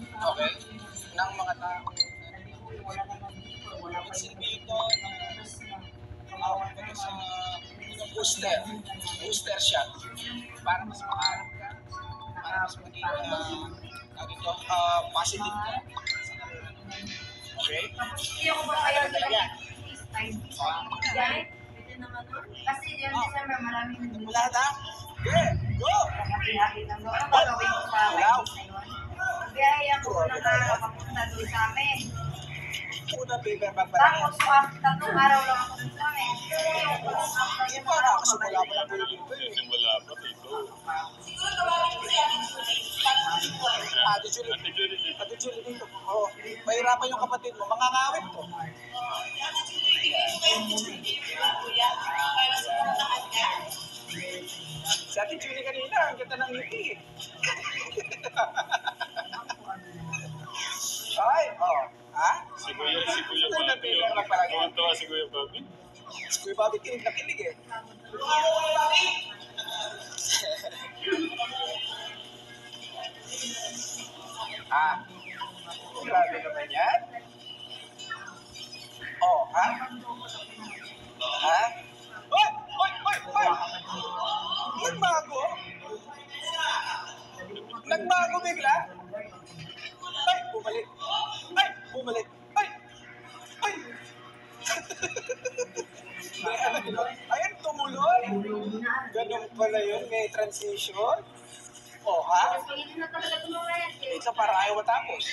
Okay? Ng mga tao. Silbi ito na sa booster. Booster shot. Para mas maharap ka. Para mas maging positive ka. Okay? Talaga. Kasi yun, December, maraming Wala na? Okay, go! hati-hati ng doon. Ano gagawin ko sa wedding na yun? Magbiyahe ako ng araw papunta doon sa amin. Una paper bag pa lang. Tapos, tatlong araw lang ako doon sa amin. Yung after yun, Para ako kasi wala pa lang babalik. Wala pa dito. Siguro tawagin ko si Ate Julie. Ate Julie dito. Oh, mahirapan yung kapatid mo. Mangangawit to. Si Ate Julie kanina, ang ganda ng ngiti eh. Ay, oh. Ha? Si Kuya Una Bobby. paper bag pa lang. Tuwan-tuwa si Kuya Bobby. Si Kuya Bobby kinig na kinig eh. Ah, grabe naman yan. Oh, ha? Ha? Hoy! Hoy! Hoy! Hoy! Nagbago? Nagbago bigla? Ay, bumalik. Ay, bumalik. Ay! Ay! Ayun, tumuloy. Ganun pala yun, may transition. Oh, ha? Hindi na talaga tumuloy. Ito para ayaw matapos.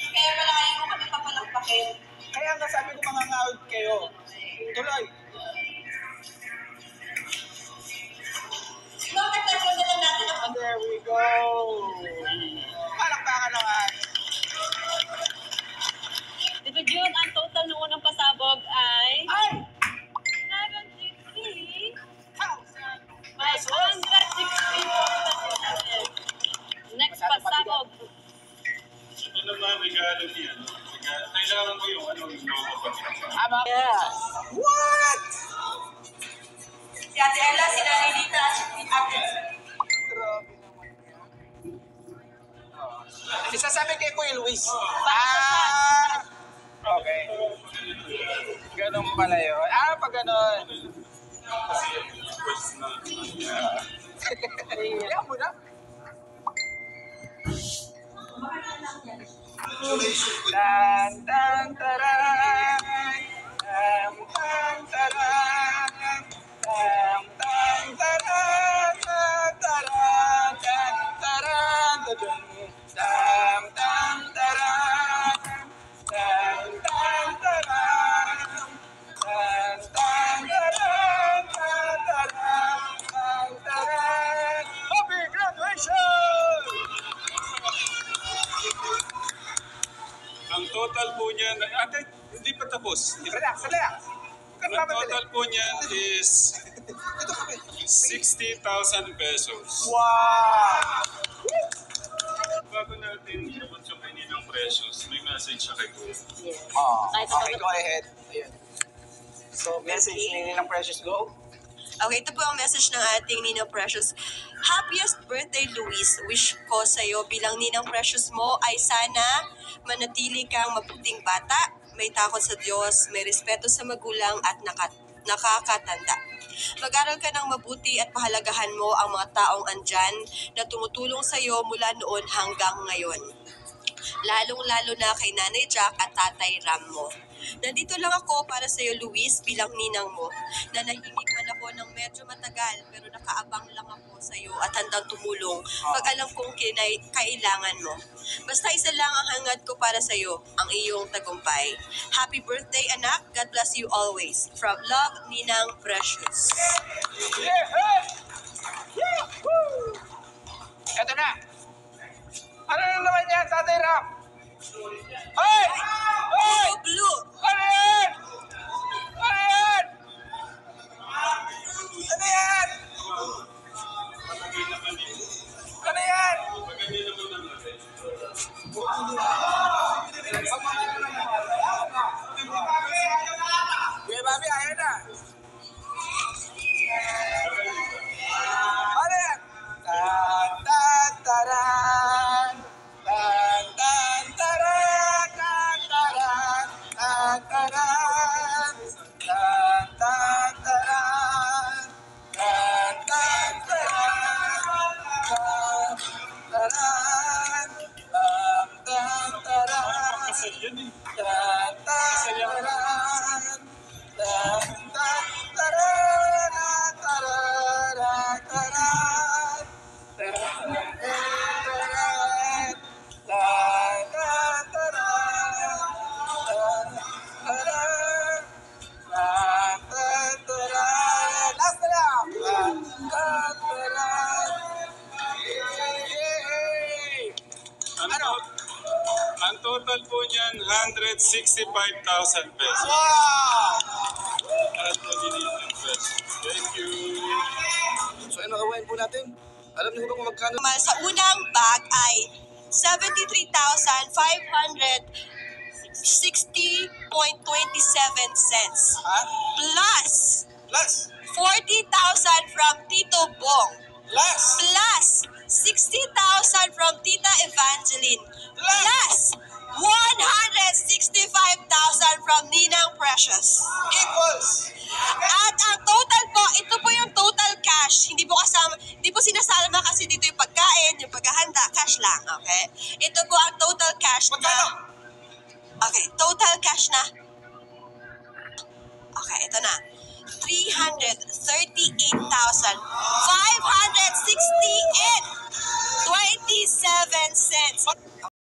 Kaya malayo ko kami papalakpakin. Kaya nga sabi ko mga ngawid kayo. Tuloy. Bakit nagpunta natin ang And there we go. Palakpakan naman. Dito June, ang total ng unang pasabog ay Ay! 760,560. Next pasabog. Ito naman, regalo niya. Kailangan ko yung yung logo pa. Tama. Yes. What? Si Ate Ella, si Nanay Lita, si Ate. Grabe naman yan. Oh. Isasabi kay Kuya Luis. Okay. Ganun pala yun. Pag ganun. First na. Ayan mo na. Dan, dan, taran. Dan, dan, taran. Dan, dan, taran. Taran, dan, taran. Dan, dan, taran. Dan, dan, taran. Dan, dan, taran. Taran, dan, taran. Happy graduation! Ang total po niya, ate, hindi pa tapos. Relax, relax. Ang total po niya is Ito kami. 60,000 pesos. Wow! Bago natin lumot yung kaninang precious, may message siya kay Kuya. Okay, go ahead. Ayan. So, message ni Ninang Precious, go. Okay, ito po ang message ng ating Ninang Precious. Happiest birthday, Luis. Wish ko sa'yo bilang Ninang Precious mo ay sana manatili kang mabuting bata, may takot sa Diyos, may respeto sa magulang at nakakatanda. Mag-aral ka ng mabuti at pahalagahan mo ang mga taong andyan na tumutulong sa'yo mula noon hanggang ngayon. Lalong-lalo na kay Nanay Jack at Tatay Ram mo. Nandito lang ako para sa iyo, Luis, bilang ninang mo. Nanahimik man ako ng medyo matagal, pero nakaabang lang ako sa iyo at handang tumulong pag alam kong kailangan mo. Basta isa lang ang hangad ko para sa iyo, ang iyong tagumpay. Happy birthday, anak. God bless you always. From love, Ninang Precious. Yeah! Hey! Yeah! Woo! Ito na. Ano na naman yan, Tatay Ram? Hey! Hey! Blue! Ano yan? Ano yan? Ano yan? Ano yan? Kuya Bobby, ayaw na. Ano yan? Tan, tan, taran. Tan, Ano? Ang total po niyan, 165,000 pesos. Wow! At po ni Ninang Precious. Thank you. So, ano kawain po natin? Alam niyo ba kung magkano? Naman sa unang bag ay 73,560.27 cents. Ha? Plus Plus! 40,000 from Tito Bong. Plus! Plus 60,000 from Tita Evangeline. Plus 165,000 from Ninang Precious. Equals! At ang total po, ito po yung total cash. Hindi po kasama, hindi po sinasama kasi dito yung pagkain, yung paghahanda, cash lang, okay? Ito po ang total cash Magkano? na. Okay, total cash na. Okay, ito na. 338,568.27 cents.